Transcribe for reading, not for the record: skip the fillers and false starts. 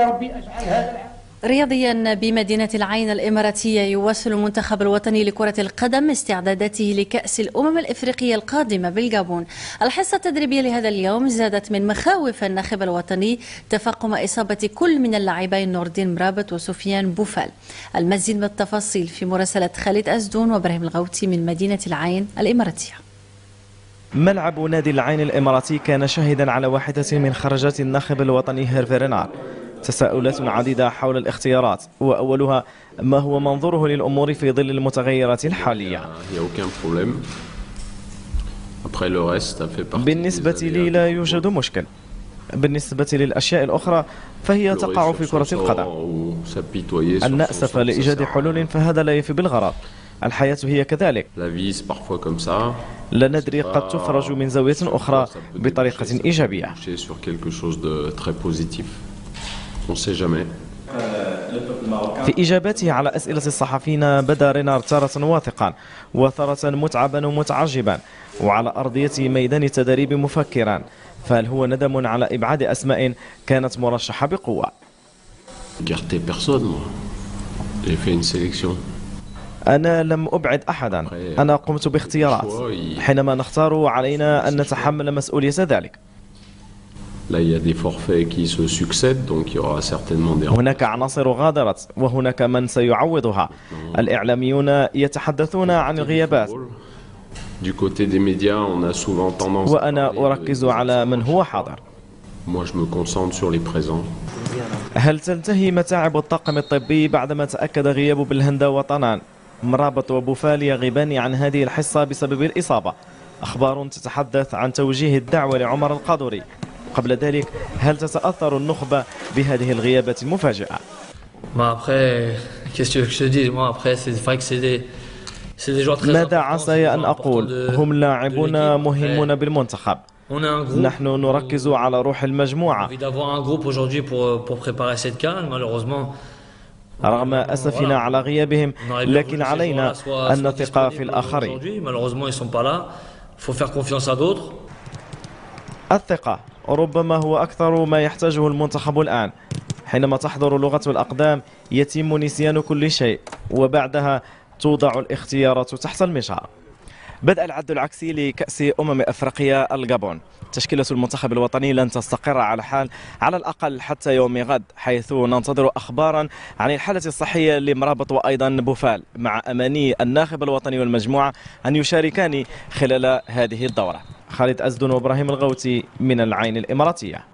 يا ربي اجعل هذا العام. رياضيا بمدينة العين الإماراتية، يواصل المنتخب الوطني لكرة القدم استعداداته لكأس الأمم الإفريقية القادمة بالجابون. الحصة التدريبية لهذا اليوم زادت من مخاوف الناخب الوطني تفاقم إصابة كل من اللاعبين نور الدين مرابط وسفيان بوفال. المزيد من التفاصيل في مراسلة خالد أزدون وإبراهيم الغوتي من مدينة العين الإماراتية. ملعب نادي العين الإماراتي كان شاهدا على واحدة من خرجات الناخب الوطني هيرفي رينار. تساؤلات عديدة حول الاختيارات، وأولها ما هو منظوره للأمور في ظل المتغيرات الحالية. بالنسبة لي لا يوجد مشكل. بالنسبة للأشياء الأخرى فهي تقع في كرة القدم. أن نأسف لإيجاد حلول فهذا لا يفي بالغرض. الحياة هي كذلك. لا ندري، قد تفرج من زاوية أخرى بطريقة إيجابية. في إجاباته على أسئلة الصحفيين بدا رينار تارة واثقا وتارة متعبا ومتعجبا، وعلى أرضية ميدان التدريب مفكرا. فهل هو ندم على إبعاد أسماء كانت مرشحة بقوة؟ أنا لم أبعد أحدا، أنا قمت باختيارات. حينما نختار علينا أن نتحمل مسؤولية ذلك. هناك عناصر غادرت وهناك من سيعوضها. الإعلاميون يتحدثون عن الغيابات، وأنا أركز على من هو حاضر. هل تنتهي متاعب الطاقم الطبي بعدما تأكد غياب بالهندة وطنان؟ مرابط وبوفال يغيبان عن هذه الحصة بسبب الإصابة. أخبار تتحدث عن توجيه الدعوة لعمر القادري. قبل ذلك هل تتأثر النخبة بهذه الغيابات المفاجئة؟ ماذا عسى أن أقول؟ هم لاعبون مهمون بالمنتخب. نحن نركز على روح المجموعة. رغم أسفنا على غيابهم، لكن علينا أن نثق في الآخرين. الثقة ربما هو أكثر ما يحتاجه المنتخب الآن. حينما تحضر لغة الأقدام يتم نسيان كل شيء، وبعدها توضع الاختيارات تحت المجهر. بدأ العد العكسي لكأس أفريقيا الجابون. تشكيلة المنتخب الوطني لن تستقر على حال على الأقل حتى يوم غد، حيث ننتظر أخبارا عن الحالة الصحية لمرابط وأيضا بوفال، مع أماني الناخب الوطني والمجموعة أن يشاركان خلال هذه الدورة. خالد أزدون وإبراهيم الغوتي من العين الإماراتية.